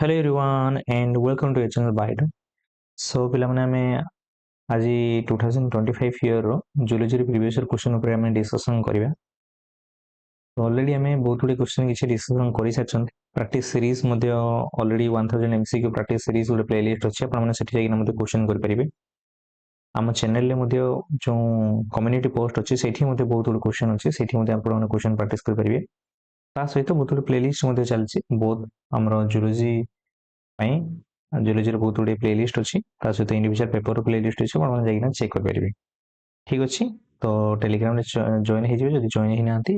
Hello everyone and welcome to your channel Biden. So ପିଲାମାନେ ଆମେ ଆଜି 2025 ଇୟର ର ଜୁଲୋଜି ପ୍ରିଭିୟସ୍ ଇୟର କ୍ୱେଶ୍ଚନ ଉପରେ ଆମେ ଡିସ୍କସନ କରିବା। ଅଲରେଡି ଆମେ ବହୁତ ଗୁଡ଼ିଏ କ୍ୱେଶ୍ଚନ କିଛି ଡିସ୍କସନ କରିସାରିଛନ୍ତି। ପ୍ରାକ୍ଟିସ୍ ସିରିଜ୍ ମଧ୍ୟ ଅଲରେଡି 1000 MCQ ପ୍ରାକ୍ଟିସ୍ ସିରିଜ୍ ଗୋଟେ ପ୍ଲେଲିଷ୍ଟ ଅଛି, ଆପଣମାନେ ସେଠି ଯାଇକିନା ମଧ୍ୟ କ୍ୱେଶ୍ଚନ କରିପାରିବେ। ଆମ ଚ୍ୟାନେଲରେ ମଧ୍ୟ ଯେଉଁ କମ୍ୟୁନିଟି ପୋଷ୍ଟ ଅଛି ସେଠି ମଧ୍ୟ ବହୁତ ଗୁଡ଼ିଏ କ୍ୱେଶ୍ଚନ ଅଛି, ସେଠି ମଧ୍ୟ ଆପଣମାନେ କ୍ୱେଶ୍ଚନ ପ୍ରାକ୍ଟିସ୍ କରିପାରିବେ। ତା ସହିତ ବହୁତ ଗୁଡ଼ିଏ ପ୍ଲେଲିଷ୍ଟ ମଧ୍ୟ ଚାଲିଛି, ବହୁତ ଆମର ଜୁଲୋଜି ପାଇଁ ଜୁଲୋଜିର ବହୁତ ଗୁଡ଼ିଏ ପ୍ଲେଲିଷ୍ଟ ଅଛି, ତା ସହିତ ଇଣ୍ଡିଭିଜୁଆଲ ପେପର ପ୍ଲେଲିଷ୍ଟ ଅଛି, ଆପଣମାନେ ଯାଇକିନା ଚେକ୍ କରିପାରିବେ। ଠିକ୍ ଅଛି, ତ ଟେଲିଗ୍ରାମରେ ଜଏନ୍ ହେଇଯିବେ। ଯଦି ଜଏନ୍ ହେଇନାହାନ୍ତି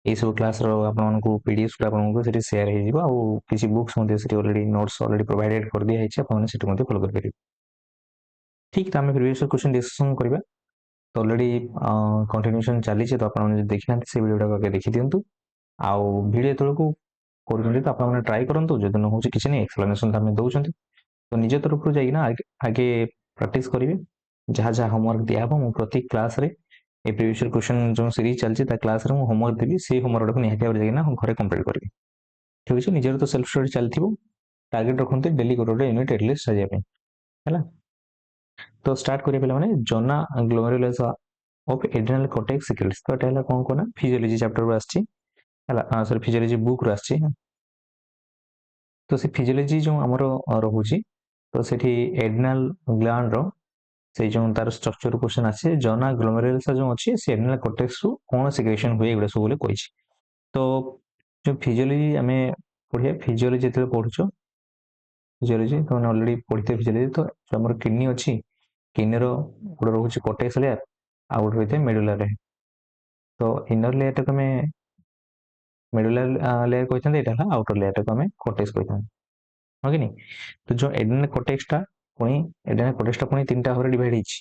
ଏଇସବୁ କ୍ଲାସ୍ର ଆପଣମାନଙ୍କୁ PDF ଆପଣଙ୍କୁ ସେଠି ସେୟାର ହେଇଯିବ, ଆଉ କିଛି ବୁକ୍ସ ମଧ୍ୟ ସେଠି ଅଲରେଡ଼ି ନୋଟ୍ସ ଅଲରେଡ଼ି ପ୍ରୋଭାଇଡେଡ଼ କରିଦିଆହେଇଛି, ଆପଣମାନେ ସେଠି ମଧ୍ୟ ଫଲୋ କରିପାରିବେ। ଠିକ୍, ତ ଆମେ ପ୍ରିଭିୟସ୍ କ୍ୱେଶ୍ଚନ ଡିସ୍କସନ୍ କରିବା। ତ ଅଲରେଡ଼ି କଣ୍ଟିନ୍ୟୁସନ୍ ଚାଲିଛି, ତ ଆପଣମାନେ ଯଦି ଦେଖିନାହାନ୍ତି ସେ ଭିଡ଼ିଓଟାକୁ ଆଗେ ଦେଖିଦିଅନ୍ତୁ। ଆଉ ଭିଡ଼ିଓ ଯେତେବେଳକୁ କରୁଛନ୍ତି ତ ଆପଣମାନେ ଟ୍ରାଏ କରନ୍ତୁ, ଯଦି ନ ହେଉଛି କିଛି ନାହିଁ, ଏକ୍ସପ୍ଲାନେସନ୍ ତ ଆମେ ଦେଉଛନ୍ତି, ତ ନିଜ ତରଫରୁ ଯାଇକିନା ଆଗେ ପ୍ରାକ୍ଟିସ୍ କରିବେ। ଯାହା ଯାହା ହୋମୱାର୍କ ଦିଆହେବ ମୁଁ ପ୍ରତି କ୍ଲାସ୍ରେ ଏ ପ୍ରିଭିୟସ୍ ଇୟର କ୍ୱେଶ୍ଚନ ଯେଉଁ ସିରିଜ୍ ଚାଲିଛି ତା କ୍ଲାସ୍ରେ ମୁଁ ହୋମୱାର୍କ ଦେବି, ସେଇ ହୋମୱାର୍କଟାକୁ ନିହାତି ଭାବରେ ଯାଇକିନା ଘରେ କମ୍ପ୍ଲିଟ୍ କରିବି। ଠିକ୍ ଅଛି, ନିଜର ତ ସେଲ୍ଫ ଷ୍ଟଡି ଚାଲିଥିବ, ଟାର୍ଗେଟ୍ ରଖନ୍ତୁ ଡେଲି ଗୋଟେ ଗୋଟେ ୟୁନିଟ୍ ଆଟଲିଷ୍ଟ ସାରିବା ପାଇଁ, ହେଲା। ତ ଷ୍ଟାର୍ଟ କରିବା ପିଲାମାନେ, ଜନା ଗ୍ଲୋମେରୁଲାସ୍ ଅଫ୍ ଏଡ୍ରିନାଲ କର୍ଟେକ୍ସ ସିକ୍ରେଟ୍ସ। ତ ଏଟା ହେଲା କ'ଣ ନା ଫିଜିଓଲୋଜି ଚାପ୍ଟରରୁ ଆସିଛି, ହେଲା, ସରି ଫିଜିଓଲୋଜି ବୁକ୍ରୁ ଆସିଛି। ତ ସେ ଫିଜିଓଲୋଜି ଯେଉଁ ଆମର ରହୁଛି, ତ ସେଠି ଏଡ୍ରିନାଲ ଗ୍ଲାଣ୍ଡର ସେଇ ଯେଉଁ ତାର ଷ୍ଟ୍ରକ୍ଚର କ୍ୱେଶ୍ଚନ ଅଛି, ଜନା ଗ୍ଲୋମେରୁଲାସ୍ ଯେଉଁ ଅଛି ସେ ଏଡ୍ରିନାଲ କର୍ଟେକ୍ସରୁ କ'ଣ ସିକ୍ରେସନ୍ ହୁଏ ଏଗୁଡ଼ା ସବୁ ବୋଲି କହିଛି। ତ ଯେଉଁ ଫିଜିଓଲୋଜି ଆମେ ପଢ଼ିବା, ଫିଜିଓଲୋଜି ଯେତେବେଳେ ପଢ଼ୁଛ ଫିଜିଓଲୋଜି ତୁମେ ଅଲରେଡ଼ି ପଢ଼ିଥିବେ ଫିଜିଓଲୋଜି। ତ ଆମର କିଡନୀ ଅଛି, କିଡନୀର ଗୋଟେ ରହୁଛି କର୍ଟେକ୍ସ ଲେୟାର, ଆଉ ଗୋଟେ ରହିଥାଏ ମେଡୁଲାର ଲେୟାର। ତ ଇନର ଲେୟାରଟା ତୁମେ ମେଡୁଲାର ଲେୟାର କହିଥାନ୍ତି, ଏଇଟା ହେଲା ଆଉଟର ଲେୟାରଟାକୁ ଆମେ କର୍ଟେକ୍ସ କହିଥାନ୍ତି, ହଁ କି ନାହିଁ। ତ ଯେଉଁ ଏଡ୍ରିନାଲ କର୍ଟେକ୍ସଟା ପୁଣି ତିନିଟା ଭାବରେ ଡିଭାଇଡ୍ ହେଇଛି,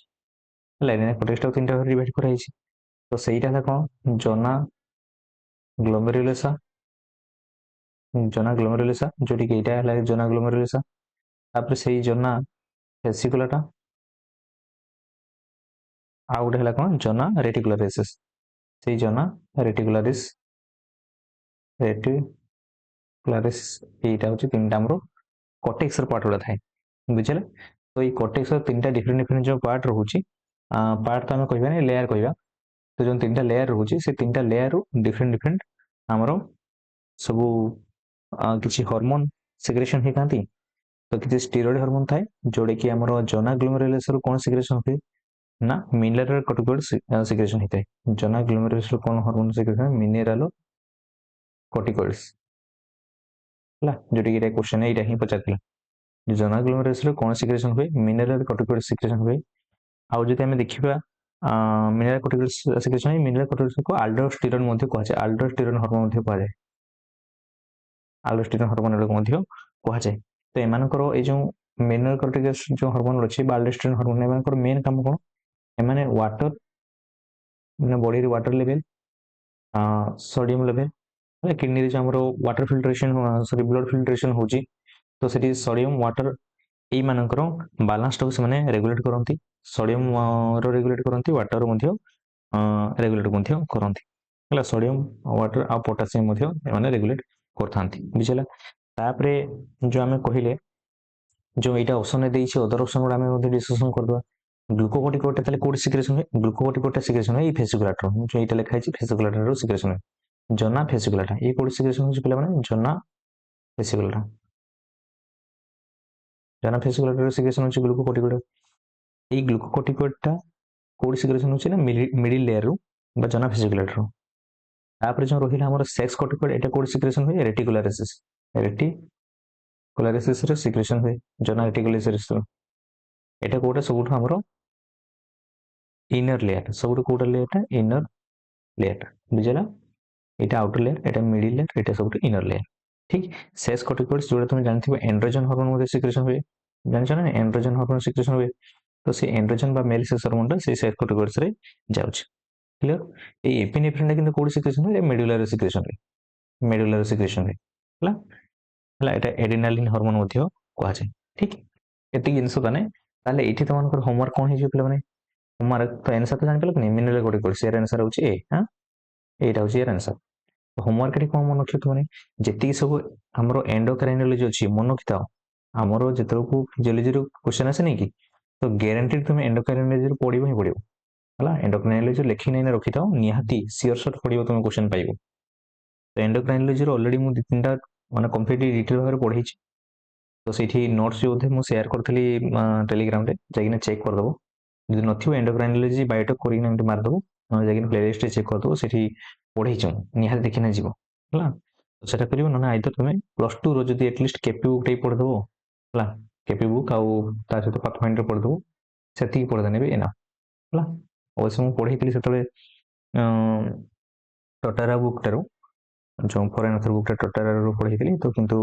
ହେଲା। ଏଡ୍ରିନାଲ କର୍ଟେକ୍ସଟାକୁ ତିନିଟା ଭାବରେ ଡିଭାଇଡ୍ କରାଯାଇଛି। ତ ସେଇଟା ହେଲା କ'ଣ, ଜନା ଗ୍ଲୋମେରୁଲାସା, ଯୋଉଠିକି ଏଇଟା ହେଲା ଜନା ଗ୍ଲୋମେରୁଲାସା। ତାପରେ ସେଇ ଜନା ଭେସିକୁଲାଟା, ଆଉ ଗୋଟେ ହେଲା କ'ଣ, ଜନା ରେଟିକୁଲାରିସ୍। ସେଇ ଜନା ରେଟିକୁଲାରିସ୍ ଏଇଟା ହେଉଛି ତିନିଟା ଆମର କର୍ଟେକ୍ସର ପାର୍ଟ ଗୁଡ଼ା ଥାଏ, ବୁଝିଲେ। ତ ଏଇ କର୍ଟେକ୍ସର ତିନିଟା ଡିଫରେଣ୍ଟ ଯେଉଁ ପାର୍ଟ ରହୁଛି, ପାର୍ଟ ତ ଆମେ କହିବାନି, ଲେୟାର କହିବା। ତ ଯେଉଁ ତିନିଟା ଲେୟାର ରହୁଛି ସେ ତିନିଟା ଲେୟାରରୁ ଡିଫରେଣ୍ଟ ଆମର ସବୁ କିଛି ହରମୋନ୍ ସିକ୍ରେସନ୍ ହେଇଥାନ୍ତି। ତ କିଛି ଷ୍ଟିରଏଡ୍ ହରମୋନ୍ ଥାଏ, ଯୋଉଟାକି ଆମର ଜନା ଗ୍ଲୋମେରୁଲାସରୁ କ'ଣ ସିକ୍ରେସନ୍ ହୁଏ ନା ମିନେରାଲ କର୍ଟିକଏଡ୍ ସିକ୍ରେସନ୍ ହେଇଥାଏ। ଜନା ଗ୍ଲୋମେରୁଲାସରୁ କ'ଣ ହରମୋନ୍ ସିକ୍ରେସନ୍, ମିନେରାଲ କର୍ଟିକଏଡ୍ସ, ହେଲା। ଯୋଉଟାକି ଏଇଟା କ୍ୱେଶ୍ଚନ ଏଇଟା ହିଁ ପଚାରିଥିଲା, ଜନା ଗ୍ଲୋମେରୁଲାସରୁ କ'ଣ ସିକ୍ରେସନ୍ ହୁଏ, ମିନେରାଲ କର୍ଟିକଏଡ୍ ସିକ୍ରେସନ୍ ହୁଏ। ଆଉ ଯଦି ଆମେ ଦେଖିବା ମିନେରାଲ କର୍ଟିକଏଡ୍ ସିକ୍ରେସନ୍, ମିନେରାଲ କର୍ଟିକଏଡ୍କୁ ଆଲ୍ଡୋଷ୍ଟିରନ୍ ମଧ୍ୟ କୁହାଯାଏ, ଆଲ୍ଡୋଷ୍ଟିରନ୍ ହରମୋନ୍ ମଧ୍ୟ କୁହାଯାଏ, ଆଲ୍ଡୋଷ୍ଟିରନ୍ ହରମୋନ୍ ମଧ୍ୟ କୁହାଯାଏ। ତ ଏମାନଙ୍କର ଏଇ ଯେଉଁ ମିନେରାଲ କର୍ଟିକଏଡ୍ ଯେଉଁ ହରମୋନ୍ ଅଛି ବା ଆଲ୍ଡୋଷ୍ଟିରନ୍ ହରମୋନ୍, ଏମାନଙ୍କର ମେନ୍ କାମ କ'ଣ, ଏମାନେ ୱାଟର, ମାନେ ବଡିରେ ୱାଟର ଲେଭେଲ, ସୋଡିୟମ ଲେଭେଲ, କିଡନୀରେ ଯେଉଁ ଆମର ୱାଟର ଫିଲ୍ଟ୍ରେସନ୍, ସରି ବ୍ଲଡ୍ ଫିଲ୍ଟ୍ରେସନ୍ ହେଉଛି, ତ ସେଠି ସୋଡିୟମ ୱାଟର ଏଇମାନଙ୍କର ବାଲାନ୍ସଟାକୁ ସେମାନେ ରେଗୁଲେଟ୍ କରନ୍ତି। ସୋଡିୟମର ରେଗୁଲେଟ୍ କରନ୍ତି, ୱାଟର ମଧ୍ୟ ରେଗୁଲେଟ୍ ମଧ୍ୟ କରନ୍ତି, ହେଲା। ସୋଡିୟମ, ୱାଟର ଆଉ ପୋଟାସିୟମ ମଧ୍ୟ ଏମାନେ ରେଗୁଲେଟ୍ କରିଥାନ୍ତି, ବୁଝିଲା। ତାପରେ ଯେଉଁ ଆମେ କହିଲେ ଯେଉଁ ଏଇଟା ଅପସନରେ ଦେଇଛି, ଅଦର ଅପସନ ଗୁଡ଼ା ଆମେ ମଧ୍ୟ ଡିସ୍କସନ୍ କରିଦେବା। ଗ୍ଲୁକୋକର୍ଟିକଏଡ୍ଟା ତାହେଲେ କୋଉଠି ସିକ୍ରେସନ୍ ହୁଏ, ଗ୍ଲୁକୋକର୍ଟିକଏଡ୍ଟା ସିକ୍ରେସନ୍ ହୁଏ ଏଇ ଭେସିକୁଲାଟର, ଯେଉଁ ଏଇଟା ଲେଖା ହେଇଛି ଭେସିକୁଲାଟରରୁ ସିକ୍ରେସନ୍ ହୁଏ। ଜନା ଭେସିକୁଲାଟା ଏଇ କୋଉଠି ସିକ୍ରେସନ୍ ହେଉଛି ପିଲାମାନେ, ଜନା ଭେସିକୁଲାଟା, ଜନା ଭେସିକୁଲାଟର ସିକ୍ରେସନ୍ ହେଉଛି ଗ୍ଲୁକୋକର୍ଟିକଏଡ୍। ଏଇ ଗ୍ଲୁକୋକର୍ଟିକଏଡ୍ଟା କୋଉଠି ସିକ୍ରେସନ୍ ହେଉଛି ନା ମିଡିଲ ଲେୟାରରୁ ବା ଜନା ଭେସିକୁଲାଟର। ତାପରେ ଯେଉଁ ରହିଲା ଆମର ସେକ୍ସ କର୍ଟିକଏଡ୍, ଏଇଟା କୋଉଠି ସିକ୍ରେସନ୍ ହୁଏ, ରେଟିକୁଲାରିସିସ୍, ରେଟିକୁଲାରିସିସ୍ରେ ସିକ୍ରେସନ୍ ହୁଏ, ଜନା ରେଟିକୁଲାରିସିସ୍ର। ଏଇଟା କୋଉଟା ସବୁଠୁ ଆମର ଇନର ଲେୟାର, ସବୁଠୁ କୋଉଟା ଲେୟାରଟା, ଇନର ଲେୟାର, ବୁଝିଲା। এটা আউটর লেয়ার, এটা মিডিল লেয়ার, এটা ସବୁଠୁ ইনর লেয়ার। ঠিক, সেক্স কর্টিকয়েডস ଯୋଉଟା তুমি ଜାଣିଥିବ এন্ড্রোজেন হরমোন মধ্যে সিক্রেশন ହୁଏ, ଜାଣିଛ ନା এন্ড্রোজেন হরমোন সিক্রেশন ହୁଏ। তো সেই এন্ড্রোজেন বা মেল সেক্স হরমোনটা সেই সেক্স কর্টিকয়েডস রে যাଉଛି, ক্লিয়ার। এই এপিନେଫ୍ରିନଟା କିନ୍ତୁ କୋଉଠି ସିକ୍ରେସନ ହୁଏ, ମେଡୁଲାରେ ସିକ୍ରେସନ ହୁଏ, ମେଡୁଲାରେ ସିକ୍ରେସନ ହୁଏ, ହେଲା। ହେଲା, এটা ଏଡ୍ରିନାଲିନ ହରମୋନ ମଧ୍ୟ କୁହାଯାଏ। ଠିକ, ଏତିକି ଜିନିଷ ତାହେଲେ ଏଇଠି ତମମାନଙ୍କର ହୋମୱାର୍କ କ'ଣ ହେଇଯିବ ପିଲାମାନେ, ହୋମୱାର୍କ ତ ଆନ୍ସର ତ ଜାଣିପାରିଲ କି ନାହିଁ, ମିନେରାଲ କର୍ଟିକଏଡ୍ସ, ଏର ଆନ୍ସର ହେଉଛି ଏ, ହଁ ଏଇଟା ହେଉଛି ଏର ଆନ୍ସର। होमवर्क रे कौन मन रखियो तुमने जेतिक सब हमरो एंडोक्राइनोलॉजी अछि मन रखिताओ हमरो जेतको फिजियोलॉजी रो क्वेश्चन आसे नहीं कि तो गारंटेड तुम एंडोक्राइनोलॉजी रो पढिबो ही पढिबो हला एंडोक्राइनोलॉजी लेखि नै रखिताओ निहाती सियोर शॉट पढिबो तुम क्वेश्चन पाइबो तो एंडोक्राइनोलॉजी रो ऑलरेडी मु 2-3टा माने कंप्लीटली डिटेल भाବରେ पढैछि तो ସେଇଠି ନୋଟ୍ସ ଯୋଉ थे ମୁଁ ସେୟାର କରିଥିଲି ଟେଲିଗ୍ରାମରେ ଯାଇକିନା ଚେକ୍ କରିଦେବ ଯଦି ନଥିବ ଏଣ୍ଡୋକ୍ରାଇନୋଲୋଜି ବାୟୋଟେକ୍ କରିକିନା ଏମିତି ମାରିଦେବ ନହେଲେ ଯାଇକିନା ପ୍ଲେଲିଷ୍ଟରେ ଚେକ୍ କରିଦେବ ସେଠି ପଢେଇଛ ନିହାତି ଦେଖିନା ଯିବ ହେଲା ତ ସେଟା କରିବ ନହେଲେ ଆଇଦର ତମେ ପ୍ଲସ୍ ଟୁର ଯଦି ଏଟଲିଷ୍ଟ କେପି ବୁକ୍ ଟିକେ ପଢିଦେବ ହେଲା କେପି ବୁକ୍ ଆଉ ତା ସହିତ ପାଥଫାଇଣ୍ଡର ପଢିଦେବ ସେତିକି ପଢିଦେଲେ ବି ଏନା ହେଲା ଅବଶ୍ୟ ମୁଁ ପଢେଇଥିଲି ସେତେବେଳେ ଟଟାରା ବୁକ୍ଟାରୁ ଯେଉଁ ଫରେନ୍ ଅଥର ବୁକ୍ଟା ଟଟାରାରୁ ପଢେଇଥିଲି ତ କିନ୍ତୁ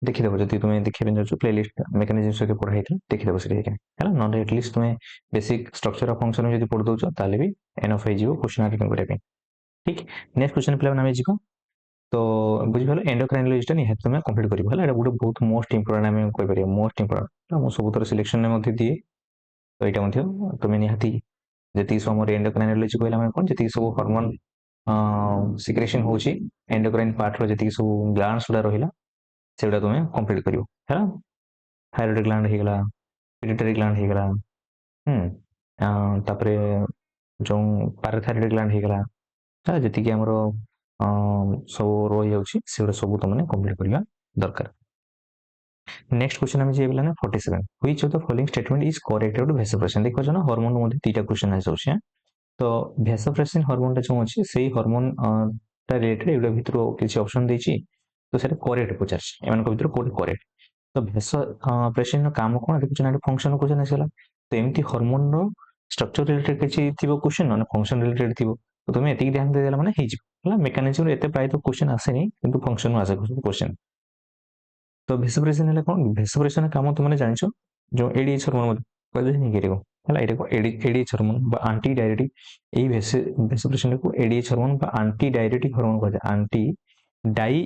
ଦେଖିଦେବ ଯଦି ତୁମେ ଦେଖିବା ପାଇଁ ଯାଉଛ ପ୍ଲେଲିଷ୍ଟ ମେକାନିଜମ୍ ସହିତ ପଢା ହେଇଥିଲା ଦେଖିଦେବ ସେଠି ହେଇକିନା ହେଲା ନହେଲେ ଏଟଲିଷ୍ଟ ତୁମେ ବେସିକ୍ ଷ୍ଟ୍ରକ୍ଚର ଅଫ୍ ଫଙ୍କସନ୍ ଯଦି ପଢି ଦଉଛ ତାହେଲେ ବି ଏନଫ୍ ହେଇଯିବ କ୍ୱେଶ୍ଚନ୍ ଆଟେଣ୍ଡ କରିବା ପାଇଁ ଠିକ୍ ନେକ୍ସଟ କ୍ୱେଶ୍ଚନ୍ ପିଲାମାନେ ଆମେ ଯିବା ତ ବୁଝିପାରିଲ ଏଣ୍ଡୋକ୍ରାଇନୋଲଜିଟା ନିହାତି ତୁମେ କମ୍ପ୍ଲିଟ୍ କରିବ ହେଲା ଏଇଟା ଗୋଟେ ବହୁତ ମୋଷ୍ଟ ଇମ୍ପୋର୍ଟାଣ୍ଟ ଆମେ କହିପାରିବା ମୋଷ୍ଟ ଇମ୍ପୋର୍ଟାଣ୍ଟ ମୁଁ ସବୁଥର ସିଲେକ୍ସନରେ ମଧ୍ୟ ଦିଏ ତ ଏଇଟା ମଧ୍ୟ ତୁମେ ନିହାତି ଯେତିକି ସବୁ ଆମର ଏଣ୍ଡୋକ୍ରାଇନୋଲଜି କହିଲା ମାନେ କ'ଣ ଯେତିକି ସବୁ ହର୍ମୋନ୍ ସିକ୍ରେସନ୍ ହେଉଛି ଏଣ୍ଡୋକ୍ରାଇନ୍ ପାର୍ଟର ଯେତିକି ସବୁ ଗ୍ଲାଣ୍ଡସ୍ ଗୁଡ଼ା ରହିଲା ସେଗୁଡ଼ା ତୁମେ କମ୍ପ୍ଲିଟ୍ କରିବ ହେଲା थायरॉइड ग्लैंड ହେଇଗଲା ପିଟ୍ୟୁଟାରୀ ଗ୍ଲାଣ୍ଡ ହେଇଗଲା ତାପରେ ଯେଉଁ ପାରାଥାଇରଏଡ୍ ଗ୍ଲାଣ୍ଡ ହେଇଗଲା ହେଲା ଯେତିକି ଆମର ସବୁ ରହିଯାଉଛି ସେଗୁଡ଼ା ସବୁ ତୁମେ କମ୍ପ୍ଲିଟ୍ କରିବା ଦରକାର नेक्स्ट क्वेश्चन आम जी ना 47 which of the following statement is corrected to vasopressin देखो ना हार्मोन मध्ये तीटा क्वेश्चन आइ जाउछि तो वेसोप्रेसिन हार्मोन जो अछि सेही हार्मोन ता रिलेटेड एगुडा भितर किछि ऑप्शन देछि तो सेटा करेक्ट पचार एमान को भितर कोड करेक्ट तो वेसोप्रेसिन काम कोन देखुछ ना फंक्शन क्वेश्चन आसेला तो एमती हार्मोन रो स्ट्रक्चर रिलेटेड किछि थिबो क्वेश्चन ना फंक्शन रिलेटेड थिबो तो तुम एतिक ध्यान दे देला माने हे जिवो हला मेकानिज्म एते प्राय तो क्वेश्चन आसेनी किंतु फंक्शन आसे क्वेश्चन तो वेसोप्रेसिन है कौन वेसोप्रेसिन काम तुमने जान जो एडीएच हार्मोन कहते ADH hormone anti diuretic vasopressin को ADH hormone anti diuretic hormone कहते आंटी डाई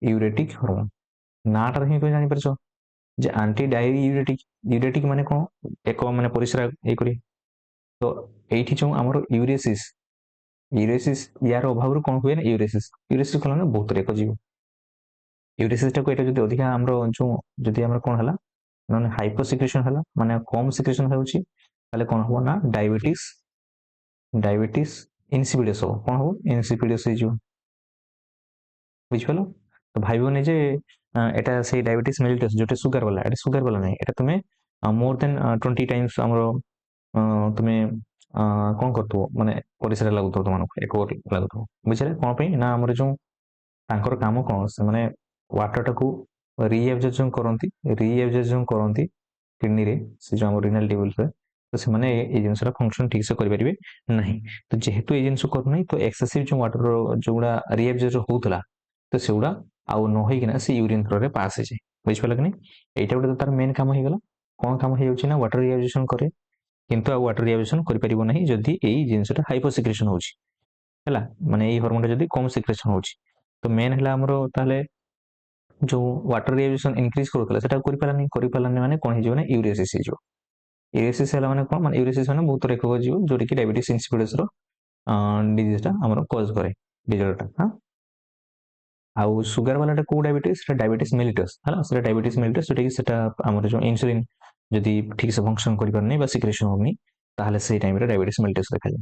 यूरेटिक हार्मोन नाटा ही तुम जापर जे आंटी डाई यूरेटिक माने कौन एक माने परिश्रा तो ये जो आमर यूरेसिस यार अभाव कौन हुए ना यूरेसिस कौन ना बहुत रेक जीव यूरेसिस टाक ये जो अधिका आमर जो जदि आमर कौन है ना हाइपर सिक्रेशन है माने कम सिक्रेशन होची ताले कौन हो ना डायबिटीज इनसिपिडस हो कौन हो इनसिपिडस हो बुझिपाल तो भाई जे एटा से डायबिटीज मेलिटस जोटे सुगर वाला नहीं एटा तुम्हें मोर देन 20 टाइम्स आमर तुम्हें कौन कर माने परिश्रा लगुव तुम एक लगुव बुझे कौन पे ना आमर जो तांकर काम कौन से माने वाटर टाकू रीएब्जर्प्शन करती किडनी रे से जो आम रिनाल टेबल तो से माने ये जिनसा फंक्शन ठीक से करें ना तो जेहेतु ये जिन करना तो एक्सेसिव जो वाटर जो गुड़ा रीएब्जर्व होता तो से गुड़ा आउ नहींकिना से यूरिन थ्रो पास हो जाए बुझिपाल कि नहीं यहाँ गोटे तार मेन काम होगा कौन काम हो वाटर रीएब्जर्प्शन करे किंतु वाटर रीएब्जर्प्शन कर जदि यही जिनसा हाइपर सिक्रेशन होगा माने हार्मोन जदि कम सिक्रेशन हो तो मेन है आमर ताले जो वाटर रीएब्जर्प्शन इनक्रीज करूला सेटा करिपालानी माने कोन हिजो ना यूरेसिस हिजो यूरेसिस हला माने कोन माने यूरेसिस माने बहुत रेक हो जिवो जोटी कि डायबिटीज इंसिपिडस रो डिजीज टा हमरो कॉज करे डिजॉर्डर टा हां आउ सुगर वाला टा को डायबिटीज सेटा डायबिटीज मेलिटस हला सेटा डायबिटीज मेलिटस जोटी कि सेटा हमरो जो इंसुलिन जदि ठीक से फंक्शन करि परनै बा सिक्रेशन होनी ताहले से टाइम रे डायबिटीज मेलिटस देखा जाय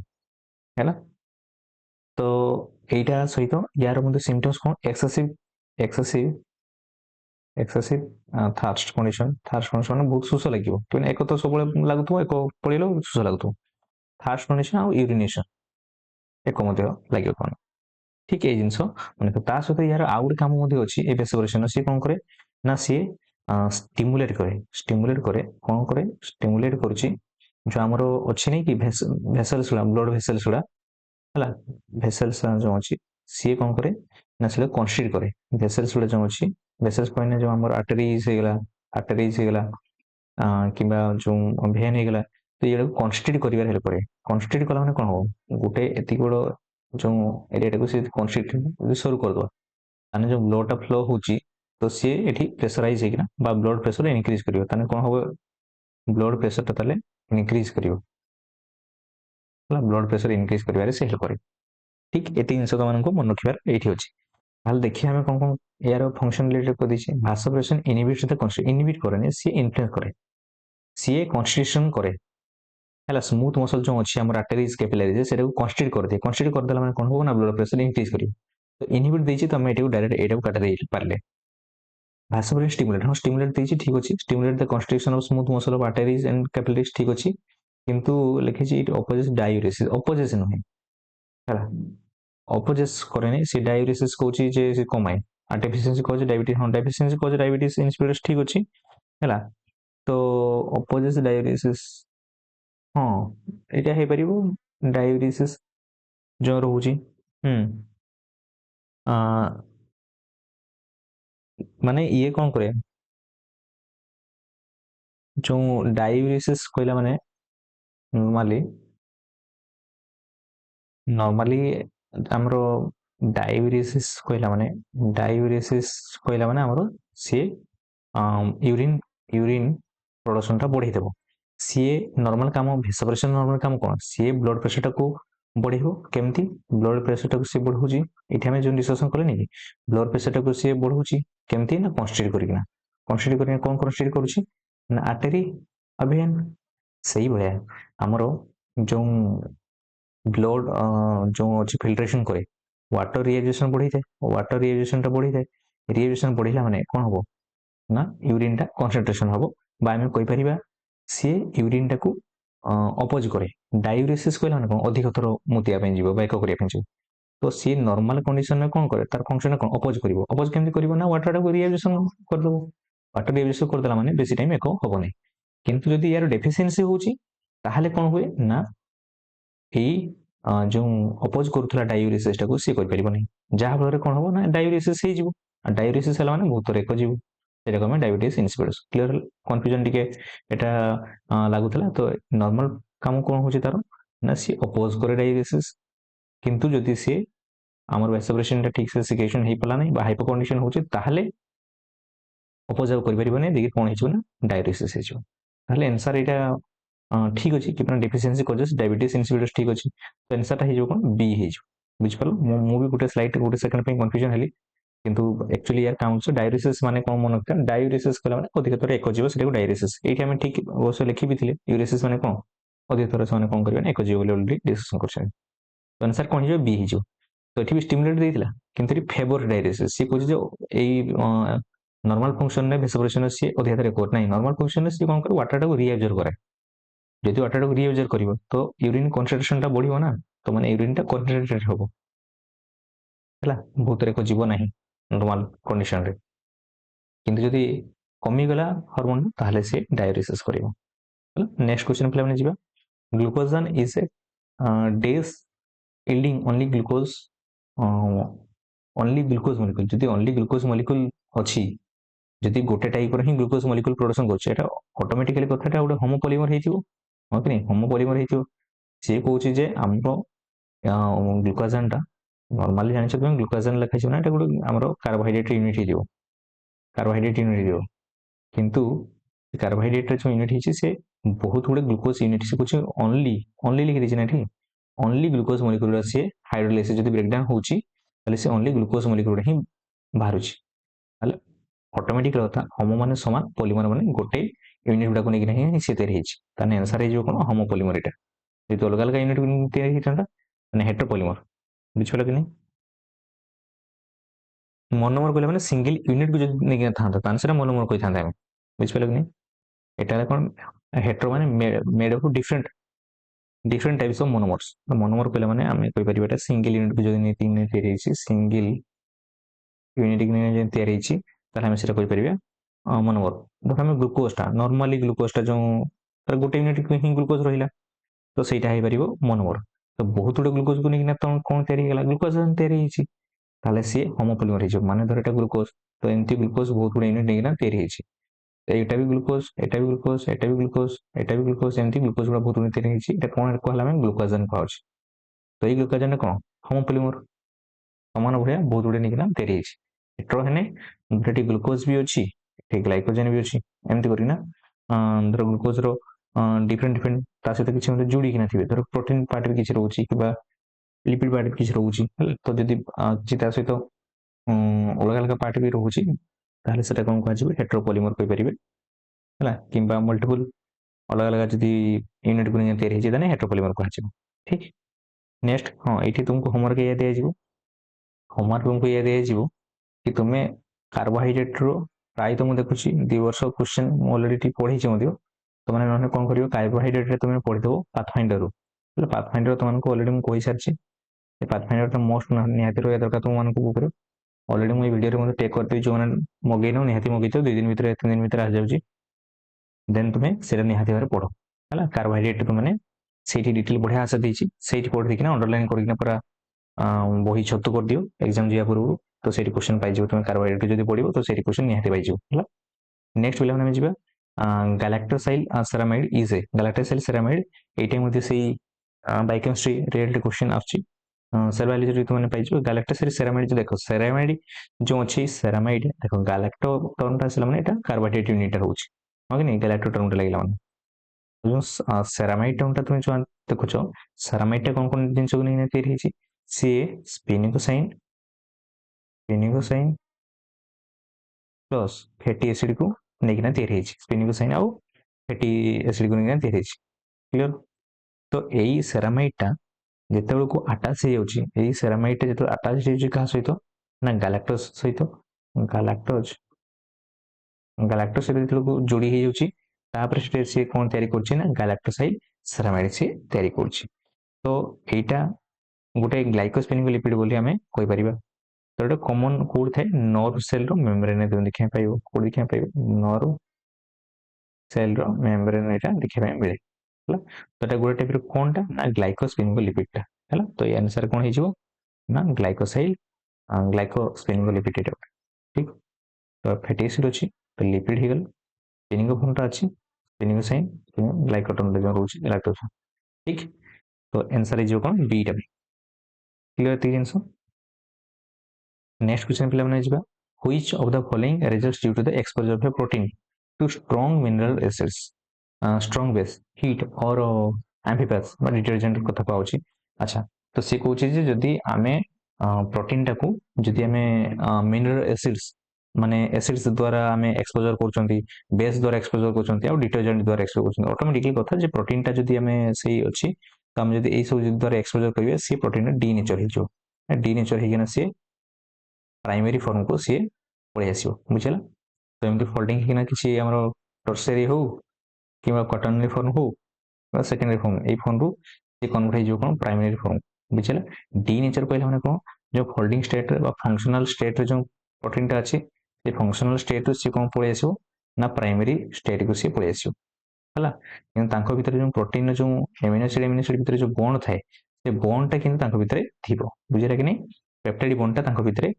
हैला तो एटा सहित यार मध्ये सिम्पटम्स कोन एक्सेसिव थार्स्ट कंडीशन माने बहुत शोष लगे तुम एक तो सब लगुव एक पड़ेल शोष लगुव थार्स्ट कंडीशन आ यूरिनेशन एक लगे कौन ठीक ये जिनस मैंने तो सहित यार आउ गोटे कम अच्छी ए वेसोप्रेसिन सी कौन करे ना सी स्टिमुलेट करे कौन करे स्टिमुलेट करुच्ची जो आमर अच्छी नहीं कि भेसल्स ब्लड भेसल्स गुड़ा है भेसल्स जो अच्छी सी कौन करे ना से कन्स्ट्रिक्ट करे भेसल्स गुड़ा जो अच्छी भेसल्स कहने जो आमर आर्टरीज होगला कि जो भेन होगला तो ये कन्स्ट्रिक्ट कर हेल्प करे कन्स्ट्रिक्ट कला माने कौन हो गोटे एति बड़ जो एरिया टाको से कन्स्ट्रिक्ट सरू करदे ताने जो ब्लड टा फ्लो होची तो सी एठी प्रेशराइज होगिना बा ब्लड प्रेशर इनक्रीज करियो ताने कौन हो ब्लड प्रेशर टा ताले इनक्रीज करियो ब्लड प्रेशर इनक्रीज करिवारे से हेल्प करे ठीक एते जिंस तुमको मन रखिबार एठी अछि ताले देखिए हमें कौन यार फंक्शन रिलेटेड कर दीजिए भासोप्रेशन इनहिबिट द इनहिबिट करे सी इन्फ्लुएंस करे सी कन्स्ट्रिक्शन करे है स्मूथ मसल जो अच्छी आम आर्टेरीज कैपिलरीज से कन्स्ट्रिक्ट कर दिए कन्स्ट्रिक्ट करदेला मैंने कौन हो ना ब्लड प्रेशर इंक्रीज कर तो इनहिबिट देछि तो मैं डायरेक्ट एटा काट दे पारले भासोप्रेशन स्टिमुलेट हाँ स्टिमुलेट देछि ठीक अछि stimulate the constriction of smooth muscle of arteries and capillaries ठीक अछि किंतु लिखिछि इट अपोजेस डायूरेसिस अपोजेस नुहे है अपोजेस करेनि से डायूरेसिस कहछि जे से कमाए आ डेफिशिएंसी कहछि डायबिटीज हाँ डेफिशिएंसी कहछि डायबिटीज इनसिपिडस ठीक अछि है तो अपोजेस डायूरेसिस हाँ এটা ହେଇପାରିବ ଡାଇବେଟିସ୍ जो ରହୁଛି ମାନେ ଇଏ କଣ କରେ जो डायबिटीज कहला माने नॉर्मली हमरो डायबिटीज कहला माने हमरो से यूरिन यूरिन प्रोडक्शन टा बढ़ाई देबो सी नॉर्मल काम भासोप्रेशन नॉर्मल काम कौन सी ब्लड प्रेशर टाको बढ़ेबो केमती ब्लड प्रेशर टाको सी बढ़ौची एठी हमें जो डिस्कशन करले कि ब्लड प्रेशर टाको सी बढ़ौची केमती ना कन्स्ट्रिक्ट करिकना कौन कन्स्ट्रिक्ट करूची ना आर्टरी अभियान सही भया हमरो जो ब्लड जो अच्छी फिल्ट्रेशन करे वाटर रिएजेशन बढ़ी जाए वाटर रिएजेशन बढ़ी जाए रिएजेशन बढ़िला माने कौन हम ना यूरिन टा कन्संट्रेशन हम आम कहीपर सी यूरिन टाक अपोज करे डायूरेसिस कहला माने कौन अधिक थर मुतिया जीव बैक करने तो सी नॉर्मल कंडीशन में कौन करे तार फंक्शन कौन अपोज कर अपोज केमती कर ना वाटर टाक रिएजेशन करदेव वाटर रिएजेशन करदेला माने बेसी टाइम एक हम नहीं किंतु जदि यार डेफिशिएंसी होची ताहले कौन हुए ना यही जो अपोज करूला डायूरेसिस टाक सी करें जहाँफल कौन हम ना डायूरेसिस हो डायूरेसिस है माने बहुत एक जीव सेटा आम डायबिटीज इनसिपिडस क्लियर कन्फ्यूजन टिके एटा लागुला तो नॉर्मल काम कौन हो तार ना सी अपोज करे डायबिटीज किंतु जदि सी आमर भासोप्रेशन ठीक से सिक्रेशन हो पाला नहीं हाइपर कंडीशन होचे ताहले अपोज कर परिबने देखि कौन हो ना डायबिटीज हो ताहले आंसर एटा ठीक अछि कि डेफिशिएंसी कॉजेस डायबिटीज इनसिपिडस ठीक अछि तो आंसर टा हो कौन बी हो बुझ पालो मु भी गोटे स्लाइड गोटे सेकंड पे कंफ्यूजन हेली किंतु एक्चुअली यार काउंट्स डायूरेसिस माने कौन मन रखता डायूरेसिस कला माने अधिक थर एक जीव से डायूरेसिस एठी हम ठीक अवश्य लिखि भी थिले यूरेसिस माने कौन अधिक थर से कौन करबे एक जीव बोली ऑलरेडी डिस्कशन करछन तो आंसर कौन हो बी हो तो एठी भी स्टिमुलेट देइतिला किंतु एठी फेवर डायूरेसिस सी कहै जे एई नॉर्मल फंक्शन में भासोप्रेशन से अधिक थर एक नहीं नॉर्मल फंक्शन में सी कौन करे वाटर टाको रीअब्जॉर्ब करे यदि वाटर टाको रीअब्जॉर्ब करिवो तो यूरिन कंसंट्रेशन टा बढ़िवो ना तो माने यूरिन टा कंसंट्रेटेड होबो हला बहुत एक जीव नहीं नॉर्मल कंडीशन रे किंतु जदि कमिगला हार्मोन ताहले से डायूरेसिस करिवो नेक्स्ट क्वेश्चन पे जिबा glucagon is a days yielding only glucose molecule जदि ओनली ग्लूकोज मॉलिक्यूल अछि जदि गोटे टाइप रो ही ग्लूकोज मॉलिक्यूल प्रोडक्शन करछ एटा ऑटोमेटिकली कथाटा गोटे होमोपॉलीमर हेतिबो हां कि नहीं होमोपॉलीमर हेतिबो से कहउछि जे हमरो ग्लूकोजन टा नॉर्मली जानि छ ग्लूकोजन लिखा छ ना एटा गोटे हमरो कार्बोहाइड्रेट यूनिट हेतिबो कार्बोहाइड्रेट यूनिट हेतिबो किंतु कार्बोहाइड्रेट जो यूनिट है से बहुत गुड़े ग्लूकोज यूनिट से कुछ ओनली ओनली लिखी देछि ना एठी ओनली ग्लूकोज मॉलिक्यूल से हाइड्रोलाइसिस जदि ब्रेकडाउन होछि ताले से ओनली ग्लूकोज मॉलिक्यूल ही बाहरुछि ताले ऑटोमेटिक रहता होमो माने समान पॉलीमर माने गोटे यूनिट गुडा को नहीं से तैयारी हेछि ताने आंसर हे जो कोन होमो पॉलीमर एटा जदि अलग अलग यूनिट तैयारी हेतंता माने हेटेरो पॉलीमर बुझिपला कि नहीं मोनोमर कहले माने सिंगल यूनिट को जदि नहीं था ताने से मोनोमर कहि थांता हम बुझिपला कि नहीं एटा कौन हेटेरो माने made of different types of monomers monomer कहले माने आमे कहि परिबा एटा सिंगल यूनिट को जदि नहीं तैयारी हेछि सिंगल यूनिट को नहीं तैयारी हेछि ताले हम सेटा कहि परिबा मोनोमर देखो हम ग्लूकोज टा नॉर्मली ग्लूकोज टा जो गोटे यूनिट को ही ग्लूकोज रहिला तो सेटा हे परिबो मोनोमर तो बहुत गुडे ग्लूकोज को नहीं तो कौन तैयारी गेला ग्लूकोज तैयारी हेछि ताले से होमोपॉलीमर हेछि माने धर एटा ग्लूकोज तो एमती ग्लूकोज बहुत गुडे यूनिट नहीं तैयारी हेछि एटा भी ग्लूकोज एटा भी ग्लूकोज एटा भी ग्लूकोज एटा भी ग्लूकोज एमती ग्लूकोज गुडा बहुत गुडे तैयारी हेछि एटा कोन कहला हम ग्लूकोजन पाउच तो ये ग्लूकोजन कोन होमोपॉलीमर समान भया बहुत गुडे नहीं तैयारी हेछि हेटेरो हेने एटी ग्लूकोज भी अछि एटी ग्लाइकोजन भी अछि एमती करिना धर ग्लूकोज रो डिफरेंट डिफरेंट ता सहित किसी जोड़ी थे धर प्रोटीन पार्ट भी किसी रोचे कि लिपिड पार्ट भी किसी रोचे तो जब किसी ता सहित अलग अलग पार्ट भी रोचे ताहले सेटा कौन कह हेट्रोपॉलीमर कहि परिबे है कि मल्टीपल अलग अलग जब यूनिट को तैयारी हेट्रोपॉलीमर कह ठीक नेक्स्ट हाँ ये तुमको होमवर्क या दिज्व होमवर्क तुमको या दिज्व कि तुम्हें कार्बोहाइड्रेट रो प्राय तो मुझे देखुची 2 वर्ष क्वेश्चन ऑलरेडी पढ़ी तो मैंने कौन कर कार्बोहाइड्रेट तुम पढ़ीदेव पाथफाइंडर रू पाथफाइंडर तुमको ऑलरेडी मुझे कही सारी पाथफाइंडर मोस्ट निहाती रहा दरकार तुम बुक ऑलरेडी मुझे वीडियो टेक करदेवी जो मैंने मगेन निहाती मगेच 2 दिन भितर 3 दिन भितर आ जाऊँगी देन तुम्हें से निहाती भाव पढ़ है कार्बोहाइड्रेट तुमने से डिटेल बढ़िया आशा देती से पढ़ देखना अंडरलाइन करना पूरा बही छतु कर दियो एग्जाम जा पूर्व तो से क्वेश्चन पाइज तुम कार्बोहाइड्रेट जो पढ़ो तो से क्वेश्चन निहाती पाइज है नेक्स्ट पे आम जा गैलेक्टोसाइल सेरामाइड इज ए गैलेक्टोसाइल सेरामाइड ये से बायोकेमिस्ट्री रिलेटेड क्वेश्चन आछी सेल बायोलॉजी तुमने पाइज गैलेक्टोसाइल सेरामाइड जो देखो सेरामाइड जो अच्छी सेरामाइड देखो गैलेक्टो टर्मटा आसला माने एटा कार्बोहाइड्रेट यूनिट होची हां कि नहीं गैलेक्टो टर्मटा लागला माने जो सेरामाइड टर्मटा तुम जो देखुछ सेरामाइड कौन कौन जिनस को नहीं तैयारी होची सी स्पिनिकोसाइन प्लस फैटी एसिड को लेकिन तैयारी स्पिनिकोसाइन आउ फैटी एसिड को लेकिन तैयारी क्लियर तो यही सेरामाइडटा जिते को आटाच हो सेरामाइड जो आटाच क्या सहित ना गैलेक्टोज सहित गैलेक्टोज गैलेक्टोज सहित जो जोड़ी हो जाऊँगी सी कौन तैयारी कर गैलेक्टोसाइल सेरामाइड सी तैयारी कर तो यहाँ गोटे ग्लाइकोस्पेनिक लिपिड बोली आम कहीपर तो गोटे कमन कौट थाए नर्व सेल मेम्ब्रेन देखा पाइब कौट देखा पाइब नर्व सेल मेम्ब्रेन यहाँ देखा मिले तो गोटे टाइप कौन टा ना ग्लाइकोस्पेनिक लिपिडटा है तो ये आंसर कौन हो ना ग्लाइकोसाइल ग्लाइकोस्पेनिक लिपिड ठीक तो फैटी एसिड अच्छी तो लिपिड हो गल स्पेनिकोफोनटा अच्छी स्पेनिकोसाइन ग्लाइकोटोन जो रोच लैक्टोज ठीक तो आंसर हो कौन बीटा क्लियर ये जिनस नेक्स्ट क्वेश्चन पे मैंने जावा which of the following results due to the exposure of protein to strong mineral acids strong base heat और एम्फिपैथ्स बा डिटर्जेंट कथा पाउची अच्छा तो से कहूँ जदि आमे प्रोटीन टाकू जदि आमे मिनरल एसिड्स माने एसिड्स द्वारा आमे एक्सपोजर करचंती बेस द्वारा एक्सपोजर करचंती और डिटर्जेंट द्वारा एक्सपोजर करचंती ऑटोमेटिकली कथा जे प्रोटीन टा जदि आमे सही अछि तो हम जदि एई सब द्वारा एक्सपोजर करिवे से प्रोटीन डी नेचर हिजो डी नेचर हिगना से प्राइमरी फॉर्म को सी पड़े आसो बुझेगा तो एमती फोल्डिंग होना किसी टर्सरी हो कि कटनरी फॉर्म हो सेकेंडरी फॉर्म ये फॉर्म रू सी कन्वर्ट हो कौन प्राइमरी फॉर्म बुझेगा डी नेचर कहला मैंने कौन जो फोल्डिंग स्टेट फंक्शनल स्टेट जो प्रोटीनटा अच्छी से फंक्शनल स्टेट सी कौन पड़े आसो ना प्राइमरी स्टेट को सी पड़े आसो है भितर जो प्रोटीन जो एमिनो एसिड भितर जो बॉन्ड थाए से बॉन्ड टा कि भितर थी बुझेगा कि नहीं पेप्टाइड बॉन्ड टा भितर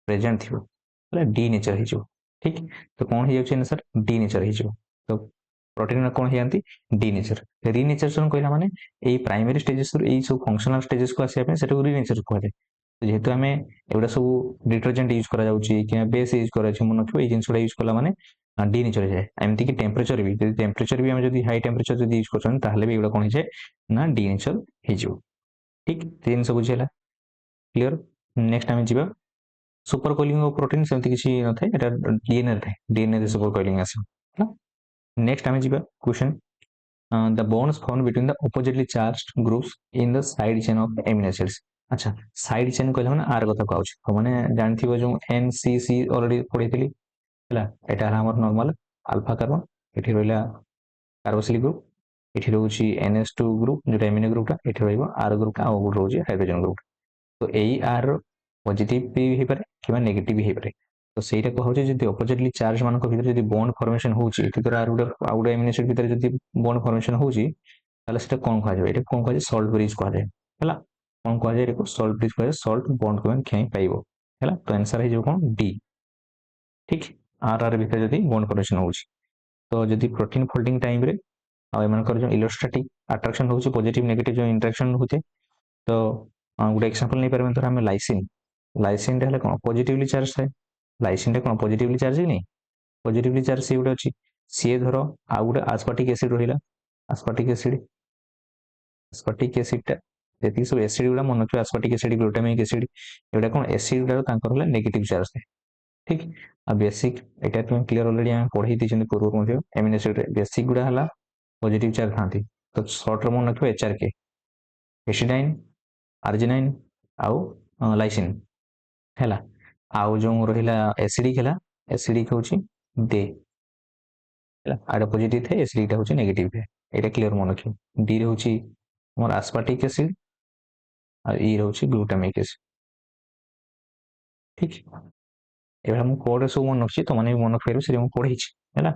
प्रेजेंट थी डी नेचर हो ठीक तो कौन हो आंसर डी नेचर हो तो प्रोटीन कौन हो डी नेचर री नेचर कहला माने ये प्राइमरी स्टेजेस सब फंक्शनल स्टेजेस को आसापे से री नेचर कहते जेहेतु आम एगुड़ा सब डिटर्जेंट यूज करा बेस यूज कर मन रखो ये जिनसा यूज कला माने डी नेचर जाए एमती कि टेम्परेचर भी टेम्परेचर भी आम हाई टेम्परेचर जो यूज कर भी कौन हो ना डी नेचर हो ठीक जिन बुझेगा क्लियर नेक्स्ट आम जा सुपर कॉइलिंग ऑफ प्रोटीन सेमती किसी न थाए एटा डीएनए थाए डीएनए सुपर कॉइलिंग आसे नेक्स्ट आम जा question the bonds form between the oppositely charged groups in the side chain of amino acids अच्छा साइड चेन कहले माने आर कथा कहउछ तो माने जानथिबो जो एनसीसी ऑलरेडी पढितली हला एटा हमर नॉर्मल अल्फा कार्बन एठी रहला कार्बोक्सिलिक ग्रुप एठी रहउची NH2 ग्रुप जो एमिनो ग्रुपटा एठी रहइबो आर ग्रुप आ ओ रहउची हाइड्रोजन ग्रुप तो एई आर पॉजिटिव भी हो पारे कि नेगेटिव भी हो पारे तो सेटा कहउछ जदि ऑपोजिटली चार्ज मानक भीतर जदि बॉन्ड फॉर्मेशन होउची एठी तो आर गुडे एमिनो एसिड भीतर जदि बॉन्ड फॉर्मेशन होउची ताले सेटा कोन कहा जाय एटा कोन कहा जाय सॉल्ट ब्रिज कहा जाय हला कोन कहा जाय एको सॉल्ट ब्रिज कहा जाय सॉल्ट बॉन्ड को खेई पाइबो हला तो आंसर है जो कोन डी ठीक आर भीतर जदि बॉन्ड फॉर्मेशन होउची तो जदि प्रोटीन फोल्डिंग टाइम रे आ एमानकर जो इलेक्ट्रोस्टैटिक अट्रैक्शन होउची पॉजिटिव नेगेटिव जो इंटरेक्शन होते तो गोटे एग्जांपल नहीं पारे धर आम लाइसिन लाइसिन रे कौन पॉजिटिवली चार्ज थाए लाइसिन रे कौन पॉजिटिवली चार्ज नहीं पॉजिटिवली चार्ज से गोटे अच्छी सी धर आउ गोटे आस्पार्टिक एसिड रहिला aspartic acid टा ଯେତିକି ସବୁ ଏସିଡ୍ ଗୁଡ଼ା ମନେ ରଖିବ aspartic acid ଗ୍ଲୁଟାମିକ୍ ଏସିଡ୍ ଏଗୁଡ଼ା କ'ଣ ଏସିଡ୍ ଗୁଡ଼ା ତାଙ୍କର ହେଲା ନେଗେଟିଭ୍ ଚାର୍ଜ ଥାଏ ଠିକ୍ ଆଉ ବେସିକ୍ ଏଇଟା ତୁମେ କ୍ଲିୟର ଅଲରେଡ଼ି ଆମେ ପଢ଼େଇ ଦେଇଛନ୍ତି ପୂର୍ବରୁ ମଧ୍ୟ ଏମିନୋ ଏସିଡ୍ରେ ବେସିକ୍ ଗୁଡ଼ା ହେଲା ପଜିଟିଭ୍ ଚାର୍ଜ ଥାନ୍ତି ତ ସର୍ଟରେ ମନେ ରଖିବ HRK ଏସିଡାଇନ୍ ଆର୍ଜିନାଇନ୍ ଆଉ ଲାଇସିନ୍ ହେଲା ଆଉ ଯେଉଁ ରହିଲା ଏସିଡିକ୍ ହେଲା ଏସିଡିକ୍ ହେଉଛି ଡେ ହେଲା ଆର ପଜିଟିଭ୍ ଥାଏ ଏସିଡିକ୍ଟା ହେଉଛି ନେଗେଟିଭ୍ ଥାଏ ଏଇଟା କ୍ଲିୟର ମନେ ରଖିବ ଡି ହେଉଛି ଆମର aspartic acid और ई रोचे ग्लूटामिक एसिड ठीक एबे हम कोड सब मन रखछि तो माने मन रखिरो से हम पढ़ी छी हैला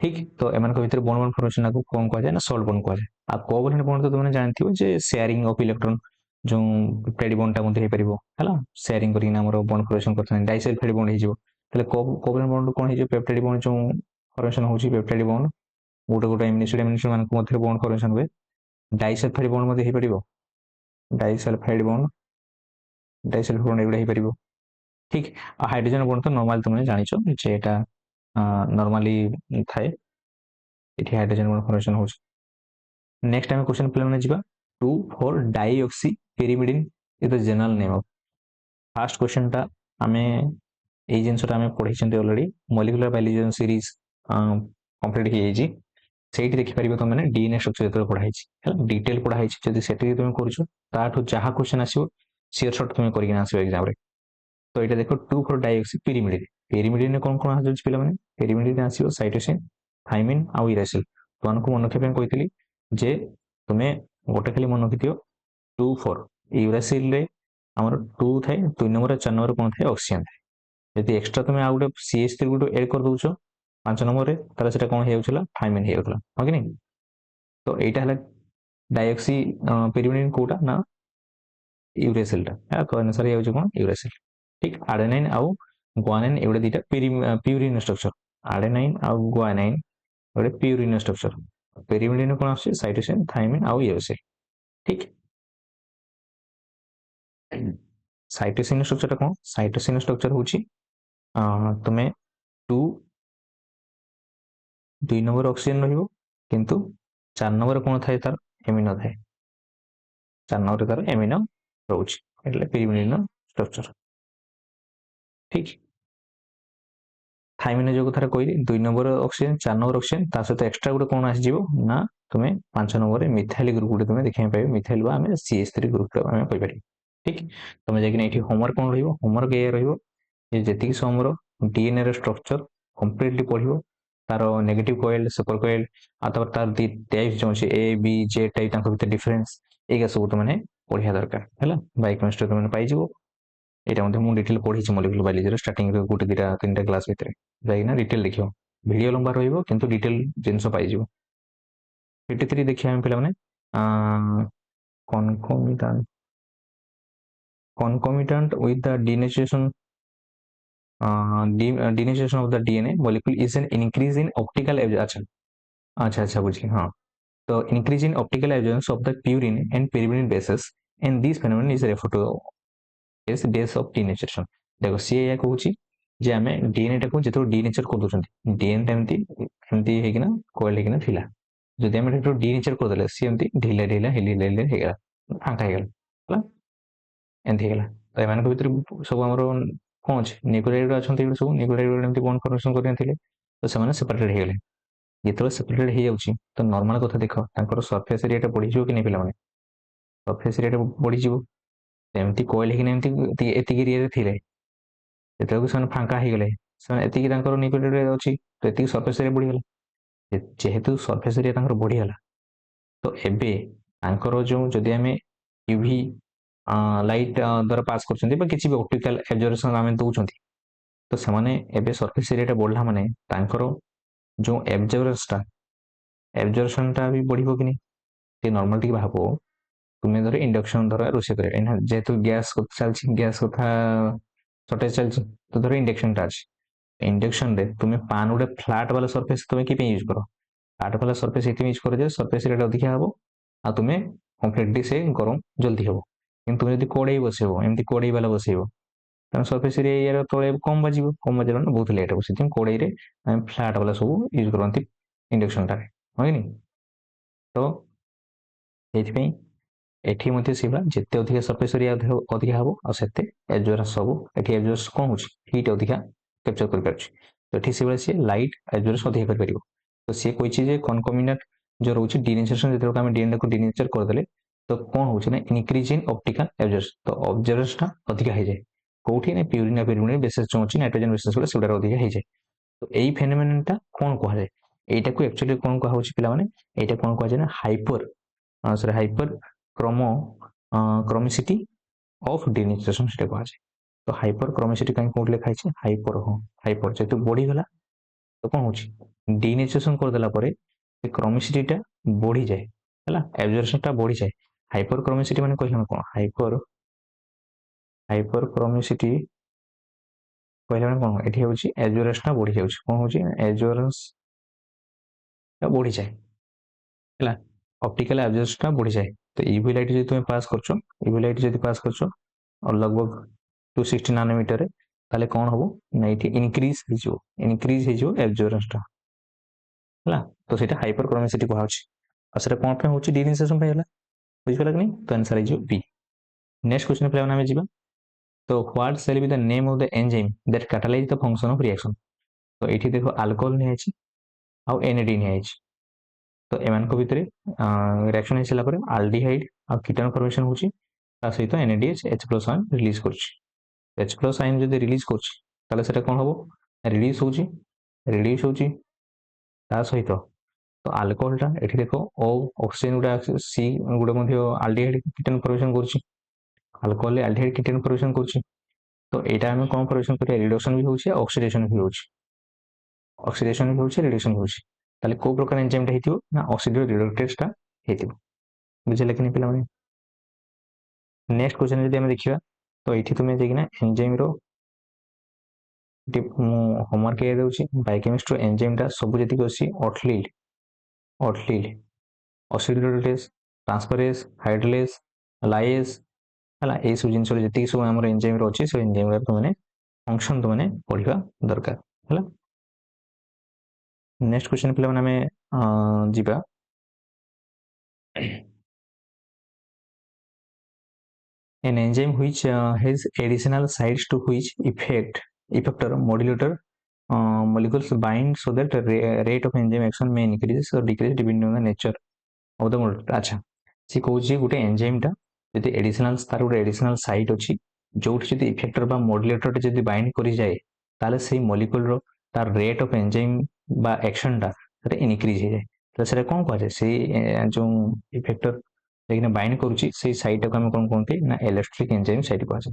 ठीक तो एमान को भीतर बॉन्ड फॉर्मेशन को कोन कह जाय ना सॉल्ट बॉन्ड कह जाय आ कोवलेंट बॉन्ड तो तुमने जानथिबो जे शेयरिंग ऑफ इलेक्ट्रॉन जो पेप्टाइड बॉन्ड ता मध्ये हे परिबो हैला शेयरिंग करी ना हमरो बॉन्ड फॉर्मेशन करथन डाइसल्फाइड बॉन्ड हे जिवो तले कोवलेंट बॉन्ड कोन हे जे पेप्टाइड बॉन्ड जो फॉर्मेशन होची पेप्टाइड बॉन्ड गोटे गोटे एमिनो मान को मध्ये बॉन्ड फॉर्मेशन हुए डाइसल्फाइड बॉन्ड मध्ये हे परिबो डाइसल्फाइड बॉन्ड एगुड़ा हे परिबो ठीक हाइड्रोजन बॉन्ड तो नॉर्मल तुमने जानिछो जे एटा नॉर्मली थाए एठी हाइड्रोजन बॉन्ड फॉर्मेशन होछ नेक्स्ट टाइम क्वेश्चन प्ले में जिबा 2,4 dioxy pyrimidine is the general name of first question ता हमें ए जिंसटा हमें पढ़ी छंती already molecular biology series complete हे जी सेठी देखि परिबो त माने डीएनए स्ट्रक्चर तो पढ़ाई छी हैला डिटेल पढ़ाई छी जदी सेठी तुम करूछो ताठो जहा क्वेश्चन आसीबो शेयर शॉट तुम करिक आसीबो एग्जाम रे तो ये देखो 2,4 डाइऑक्सी pyrimidine pyrimidine कौन कौन आसुछि पिला माने pyrimidine आसीबो साइटोसिन थाइमिन आ यूरासिल तो अनको मन रखिया कहितली जे तुमे गोटे खाली मन रखिथियो 2,4 यूरासिल रे हमर 2 थाए 2 नंबर 4 नंबर कोन थाए ऑक्सीजन थाए यदि एक्स्ट्रा तुमे आ गोटे CH3 गुटो ऐड कर दोछो 5 नंबर रे तारा सेटा कोन हे होछला थाइमिन हे होतला हो कि नहीं तो एटा हला डाइऑक्सी pyrimidine कोटा ना यूरासिल टा या को अनुसार हे होछ कोन यूरासिल ठीक आडेनाइन आउ गुआनाइन एगुड़ा दीटा प्यूरिन स्ट्रक्चर आडेनाइन आउ गुआनाइन गोटे प्यूरिन स्ट्रक्चर पेरिमिडिन कोन आछे साइटोसिन थाइमिन आउ यूरासिल ठीक साइटोसिन स्ट्रक्चर कोन साइटोसिन स्ट्रक्चर होची तुमे 2 नंबर ऑक्सीजन रहिबो किंतु 4 नंबर कोन थाए तार एमिनो थाए 4 नंबर तार एमिनो रहउची એટલે પેરિમિડિન સ્ટ્રક્ચર ठीक थाइमिन जो कथा कहली 2 नंबर ऑक्सीजन 4 नंबर ऑक्सीजन ता सहित एक्स्ट्रा गुटे कोन आसी जीवो ना तुमे 5 नंबर रे मिथाइल ग्रुप गुटे तुमे देखै पाइबो मिथाइल बा हमें CH3 ग्रुप रे हमें कहि पारि ठीक तुमे जेकिन एठी होमवर्क कोन रहिबो होमवर्क ए रहिबो जे जेतिक समरो डीएनए रे स्ट्रक्चर कंप्लीटली पढिबो तार नेगेटिव कॉइल सुपर कॉइल अथवा तार दी टाइप जो छै ए बी जे टाइप तांको भीतर डिफरेंस एगा सब तुमने पढिया दरकार हैला बायो केमिस्ट्री तुमने पाइ जिवो एटा मध्ये मु डिटेल पढी छी मॉलिक्यूलर बायोलॉजी रे स्टार्टिंग रे गोटे दिटा तीनटा क्लास भितरे जाइना डिटेल देखियो वीडियो लंबा रहिबो किंतु डिटेल जिंस पाइ जिवो 53 देखिया हम पिला माने concomitant concomitant with the denaturation of the DNA molecule is an increase in optical अच्छा अच्छा अच्छा बुझी हाँ तो increase in optical absorbance of the purine and pyrimidine bases and this phenomenon is referred to as days of denaturation देखो सी या कहूची जे आमे DNA टाको जेतो डीनेचर कर दोछंती डीएनए एमती एमती हेकिना कोइल हेकिना थिला जदि आमे जेतो डीनेचर कर देले सी एमती ढिला ढिला हिली हिली हेगला फांका हेगला हला एमती हेगला तो एमान को भीतर सब हमरो कोन छै न्यूक्लियोटाइड अछंती एगुड सब न्यूक्लियोटाइड एमती बॉन्ड फॉर्मेशन करथिले तो सेमाने सेपरेटेड हेगले जेतो सेपरेटेड हे जाउची तो नॉर्मल कथा देखो तांकर सरफेस एरिया टा बढ़ी जिवो कि नै पिला माने सरफेस एरिया टा बढ़ी जिवो एमती कोइल हेकिना एमती एतिक एरिया रे थिले ଯେତେବେଳେ ସେମାନେ ଫାଙ୍କା ହେଇଗଲେ ସେମାନେ ଏତିକି ତାଙ୍କର ନ୍ୟୁକ୍ଲିୟୋଟାଇଡ ଅଛି ତ ଏତିକି ସରଫେସ ଏରିଆ ବଢିଗଲା ଯେହେତୁ ସରଫେସ ଏରିଆ ତାଙ୍କର ବଢିଗଲା ତ ଏବେ ତାଙ୍କର ଯୋଉ ଯଦି ଆମେ ୟୁଭି ଲାଇଟ୍ ଦ୍ୱାରା ପାସ୍ କରୁଛନ୍ତି ବା କିଛି ବି ଅପ୍ଟିକାଲ ଏବଜର୍ଭେସନ ଆମେ ଦଉଛନ୍ତି ତ ସେମାନେ ଏବେ ସରଫେସ ଏରିଆଟା ବଢିଲା ମାନେ ତାଙ୍କର ଯୋଉ ଏବଜର୍ଭେସନଟା ବି ବଢିବ କି ନାହିଁ ଟିକେ ନର୍ମାଲ ଟିକେ ଭାବ ତୁମେ ଧର ଇଣ୍ଡକ୍ସନ ଧର ରୋଷେଇ କରିବା ଯେହେତୁ ଗ୍ୟାସ୍ ଚାଲିଛି ଗ୍ୟାସ୍ କଥା ସର୍ଟେଜ ଚାଲିଛି ତ ଧର ଇଣ୍ଡକ୍ସନ ଟା ଅଛି इंडक्शन रे तुम्हें पान गोटे फ्लाट वाला सरफेस तुम्हें कि यूज कर फ्लाट वाला सरफेस ये यूज कर सरफेस रेट अधिका हम आ तुम्हें कम्प्लीटली से गरम जल्दी हम कि तुम्हें जब कड़े बसब एमती कड़े वाला बसब सरफेस एरिया तले कम बाजिब कम बाजार बहुत लेट हम कड़े फ्लाट वाला सब यूज करती इंडक्शन टाइम हाँ कि नहीं तो ସେଇଥିପାଇଁ ଏଠି ମଧ୍ୟ ସେଇଭଳିଆ ଯେତେ ଅଧିକା ସରଫେସ୍ ଏରିଆ ଅଧିକା ହବ ଆଉ ସେତେ ଏଜୁରେନ୍ସ ସବୁ ଏଠି ଏଜୁରେନ୍ସ କ'ଣ ହେଉଛି ହିଟ୍ ଅଧିକା କ୍ୟାପଚର କରିପାରୁଛି। ତ ଏଠି ସେଇଭଳିଆ ସିଏ ଲାଇଟ୍ ଏଜୁରେନ୍ସ ଅଧିକା କରିପାରିବ। ତ ସିଏ କହିଛି ଯେ କନକମିନାଟ ଯୋଉ ରହୁଛି ଡିନେଚରେସନ ଯେତେବେଳେ ଆମେ ଡିଏନଟାକୁ ଡିନେଚର କରିଦେଲେ ତ କ'ଣ ହେଉଛି ନା ଇନକ୍ରିଜ ଇନ୍ ଅପ୍ଟିକାଲ ଏଜୁରେନ୍ସ। ତ ଅବଜରେନ୍ସଟା ଅଧିକା ହେଇଯାଏ କୋଉଠି ନା ପ୍ୟୁରିନା ପିରିମିଡ ବେସିସ୍ ଯୋଉ ଅଛି ନାଇଟ୍ରୋଜେନ ବେସିସ୍ ଗୁଡ଼ା ସେଗୁଡ଼ା ଅଧିକା ହେଇଯାଏ। ତ ଏଇ ଫେନୋମେନନଟା କ'ଣ କୁହାଯାଏ? ଏଇଟାକୁ ଆକ୍ଚୁଆଲି କ'ଣ କୁହାହଉଛି ପିଲାମାନେ? ଏଇଟା କ'ଣ କୁହାଯାଏ ନା ହାଇପର କ୍ରୋମିସିଟି ଅଫ୍ ଡିନେଚରେସନ ସେଟା କୁହାଯାଏ। ତ ହାଇପର କ୍ରୋମିସିଟି କାହିଁ କୋଉଠି ଲେଖା ହେଇଛି? ହାଇପର ଯେହେତୁ ବଢିଗଲା ତ କ'ଣ ହଉଛି ଡିନେଚରେସନ କରିଦେଲା ପରେ ସେ କ୍ରୋମିସିଟିଟା ବଢିଯାଏ ହେଲା, ଆବଜର୍ପସନଟା ବଢିଯାଏ। ହାଇପର କ୍ରୋମିସିଟି ମାନେ କହିଲେ କ'ଣ? ହାଇପର କ୍ରୋମିସିଟି କହିଲା ମାନେ କ'ଣ? ଏଠି ହେଉଛି ଏଜୁରେନ୍ସଟା ବଢି ଯାଉଛି। କ'ଣ ହେଉଛି? ଏଜୁରେନ୍ସଟା ବଢିଯାଏ ହେଲା, অপটিক্যাল অ্যাবজর্পশনটা বঢ়িযায়। তো ইউভি লাইট যদি তুমি পাস করছো, ইউভি লাইট যদি পাস করছো লগভগ 260 নানোমিଟরে, তাহলে କ'ଣ ହବ ନା ଏଠି ଇନକ୍ରିଜ ହେଇଯିବ ଏବଜର୍ପସନଟା ହେଲା। ତ ସେଇଟା ହାଇପର କ୍ରୋମିସିଟି କୁହାଯାଉଛି। ଆଉ ସେଟା କ'ଣ ପାଇଁ ହେଉଛି? ଡିନେଚରେସନ ପାଇଁ ହେଲା। ବୁଝିପାରିଲ କି ନାହିଁ? ତ ଆନ୍ସର ହେଇଯିବ ବି। ନେକ୍ସଟ କ୍ୱେଶ୍ଚନ ପିଲାମାନେ ଆମେ ଯିବା। ତ what shall be the name of the enzyme that catalyse the function of reaction. ତ ଏଇଠି ଦେଖ ଆଲକୋହଲ ନିଆଯାଇଛି ଆଉ ଏନଏଡି ନିଆଯାଇଛି। ତ ଏମାନଙ୍କ ଭିତରେ ରିଆକ୍ସନ ହେଇସାରିଲା ପରେ ଆଲଡିହାଇଡ୍ ଆଉ କିଟୋନ ଫର୍ମେସନ ହେଉଛି, ତା ସହିତ ଏନଏଡିଏଚ H+ ଆୟନ ରିଲିଜ କରୁଛି। H+ ଆୟନ ଯଦି ରିଲିଜ କରୁଛି ତାହେଲେ ସେଟା କ'ଣ ହବ? ରିଡ୍ୟୁସ ହେଉଛି ତା ସହିତ ତ ଆଲକୋହଲଟା ଏଠି ଦେଖ ଓ ଅକ୍ସିଜେନ ଗୁଡ଼ା ସି ଗୁଡ଼ା ମଧ୍ୟ ଆଲଡିହାଇଡ୍ କିଟୋନ ଫର୍ମେସନ କରୁଛି। ଆଲକୋହଲରେ ଆଲଡିହାଇଡ୍ କିଟୋନ ଫର୍ମେସନ କରୁଛି। ତ ଏଇଟା ଆମେ କ'ଣ ଫର୍ମେସନ କରିବା? ରିଡକ୍ସନ ବି ହେଉଛି ଆଉ ଅକ୍ସିଡେସନ ବି ହେଉଛି। ରିଡକ୍ସନ ବି ହେଉଛି। ତାହେଲେ କୋଉ ପ୍ରକାର ଏନଜାଇମଟା ହେଇଥିବ ନା ଅକ୍ସିଡେଟିଭ ରିଡକ୍ଟେଜଟା ହେଇଥିବ। ବୁଝିଲେ କି ନାହିଁ ପିଲାମାନେ? ନେକ୍ସଟ କ୍ୱେଶ୍ଚନ ଯଦି ଆମେ ଦେଖିବା ତ ଏଇଠି ତୁମେ ଯାଇକିନା ଏନଜାଇମର ମୁଁ ହୋମୱାର୍କ ଏଇଆ ଦେଉଛି। ବାୟୋକେମିଷ୍ଟ୍ରି ଏନଜାଇମଟା ସବୁ ଯେତିକି ଅଛି ଅଟଲିଡ୍ ଅକ୍ସିଡେଟିଭ ଟ୍ରାନ୍ସଫରେଜ ହାଇଡ୍ରୋଲେଜ ଲାଇଏଜ ହେଲା, ଏଇସବୁ ଜିନିଷରେ ଯେତିକି ସବୁ ଆମର ଏନଜାଇମର ଅଛି ସେ ଏନଜାଇମର ତୁମେ ଫଙ୍କସନ ତୁମେ ପଢିବା ଦରକାର ହେଲା। ନେକ୍ସଟ କ୍ୱେଶ୍ଚନ ପିଲାମାନେ ଆମେ ଯିବା। An enzyme which has additional sites to which effector modulator molecules bind so that rate of enzyme action may increase or decrease depending on the nature of the molecule। ଆଚ୍ଛା, ସେ କହୁଛି ଗୋଟେ ଏନଜାଇମଟା ଯଦି ତାର ଗୋଟେ ଏଡିସନାଲ ସାଇଟ୍ ଅଛି ଯୋଉଠି ଯଦି ଇଫେକ୍ଟର ବା ମଡୁଲେଟରଟା ଯଦି ବାଇଣ୍ଡ କରିଯାଏ ତାହେଲେ ସେଇ ମଲିକ୍ୟୁଲର ତାର ରେଟ୍ ଅଫ ଏନଜାଇମ ବା ଆକ୍ସନଟା ସେଟା ଇନକ୍ରିଜ ହେଇଯାଏ। ତ ସେଟା କ'ଣ କୁହାଯାଏ? ସେଇ ଯୋଉ ଇଫେକ୍ଟର ଯାଇକିନା ବାଇଣ୍ଡ କରୁଛି ସେଇ ସାଇଟ୍ଟାକୁ ଆମେ କ'ଣ କୁହନ୍ତି ନା ଏଲେକ୍ଟ୍ରିକ ଏନଜାଇମ ସାଇଟ୍ କୁହାଯାଏ।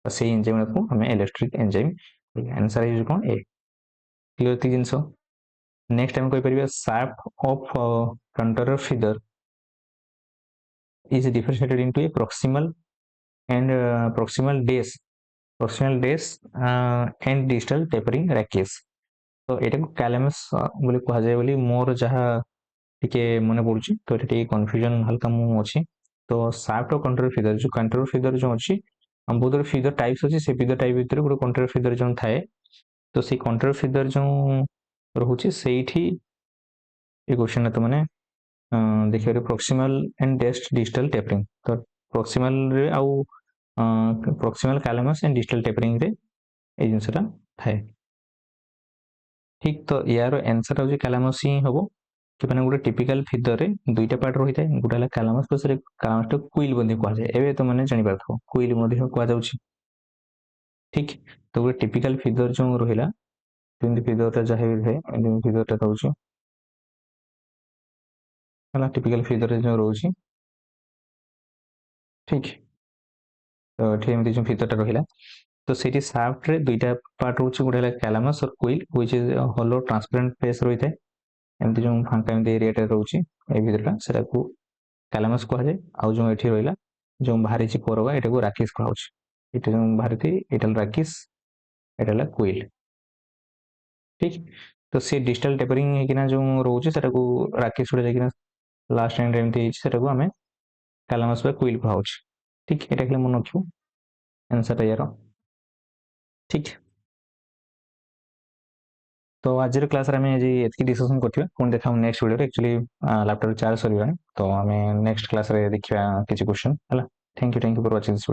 ତ ସେଇ ଏନଜାଇମକୁ ଆମେ ଏଲେକ୍ଟ୍ରିକ ଏନଜାଇମ। ଆନ୍ସର ହେଇଯିବ କ'ଣ? ଏ। କ୍ଲିୟର ଏତିକି ଜିନିଷ। ନେକ୍ସଟ ଆମେ କହିପାରିବା shaft of contour feather is differentiated into a proximal dash and distal tapering rachis। ତ ଏଟାକୁ କ୍ୟାଲାମସ୍ ବୋଲି କୁହାଯାଏ ବୋଲି ମୋର ଯାହା ଟିକେ ମନେ ପଡୁଛି। ତ ଏଟା ଟିକେ କନଫ୍ୟୁଜନ ହାଲକା ମୁଁ ଅଛି। ତ ସାଫ୍ଟ କଣ୍ଟ୍ରୋଲ ଫିଦର ଯୋଉ କଣ୍ଟ୍ରୋଲ ଫିଦର ଯୋଉ ଅଛି ବହୁତ ଗୁଡେ ଫିଦର ଟାଇପ୍ସ ଅଛି। ସେ ଫିଦର ଟାଇପ ଭିତରେ ଗୋଟେ କଣ୍ଟ୍ରୋଲ ଫିଦର ଯୋଉ ଥାଏ ତ ସେଇ କଣ୍ଟ୍ରୋଲ ଫିଦର ଯୋଉ ରହୁଛି ସେଇଠି ଏ କ୍ୱେଶ୍ଚନ ତ ମାନେ ଦେଖିବାରେ ପ୍ରକ୍ସିମାଲ ଆଣ୍ଡ ଡିଷ୍ଟାଲ ଟେପରିଂ। ତ ପ୍ରକ୍ସିମାଲରେ ଆଉ ପ୍ରକ୍ସିମାଲ କ୍ୟାଲାମସ୍ ଆଣ୍ଡ ଡିଷ୍ଟାଲ ଟେପରିଂରେ এই ଜିନିଷଟା ଥାଏ। ଠିକ, ତ ୟାର ଆନ୍ସର ହେଉଛି କ୍ୟାଲାମସ୍ ହିଁ ହବ। ମାନେ ଗୋଟେ ଟିପିକାଲ ଫିଦରରେ ଦୁଇଟା ପାର୍ଟ ରହିଥାଏ, ଗୋଟେ ହେଲା କ୍ୟାଲାମସ୍, କ୍ୟାଲାମସଟା କୁଇଲ ମଧ୍ୟ କୁହାଯାଏ। ଏବେ ତ ମାନେ ଜାଣିପାରୁଥିବ କୁଇଲ ମଧ୍ୟ କୁହାଯାଉଛି। ଠିକ, ତ ଗୋଟେ ଟିପିକାଲ ଫିଦର ଯୋଉ ରହିଲା ଯେମିତି ଫିଦରଟା ଯାହା ବି ଥାଏ ଏମିତି ଫିଦରଟା ରହୁଛି ହେଲା, ଟିପିକାଲ ଫିଦରରେ ଯୋଉ ରହୁଛି। ଠିକ, ତ ଏଠି ଏମିତି ଯୋଉ ଫିଦରଟା ରହିଲା ତ ସେଇଠି ସାଫ୍ଟରେ ଦୁଇଟା ପାର୍ଟ ରହୁଛି, ଗୋଟେ ହେଲା କ୍ୟାଲାମସ୍ और କୁଇଲ which is hollow transparent face ରହିଥାଏ। ଏମିତି ଯୋଉ ଫାଙ୍କା ଏମିତି ଏରିଆଟା ରହୁଛି ଏଇ ଭିତରଟା ସେଟାକୁ କ୍ୟାଲାମସ୍ କୁହାଯାଏ। ଆଉ ଯୋଉ ଏଠି ରହିଲା ଯୋଉ ବାହାରିଛି ପରବା ଏଟାକୁ ରାକିସ୍ କୁହାଯାଉଛି। ଏଇଟା ଯୋଉ ବାହାରିଛି ଏଇଟା ହେଲା ରାକିସ୍, ଏଇଟା ହେଲା କୁଇଲ। ଠିକ, ତ ସେ ଡିଜିଟାଲ ଟେପରିଂ ହେଇକିନା ଯୋଉ ରହୁଛି ସେଟାକୁ ରାକିସ୍ ଗୁଡା ଯାଇକିନା ଲାଷ୍ଟ ଏଣ୍ଡରେ ଏମିତି ହେଇଛି ସେଟାକୁ ଆମେ କ୍ୟାଲାମସ୍ ବା କୁଇଲ କୁହାଯାଉଛି। ଠିକ, ଏଇଟା ଖାଲି ମନେ ରଖିବ ଆନ୍ସରଟା ୟାର। ଠିକ। तो आज क्लास आम आज ये डिस्कसन करवा पुणी देखा next video actually laptop charge sir तो आम नेक्स्ट क्लास देखा किसी क्वेश्चन है। Thank you for watching this video.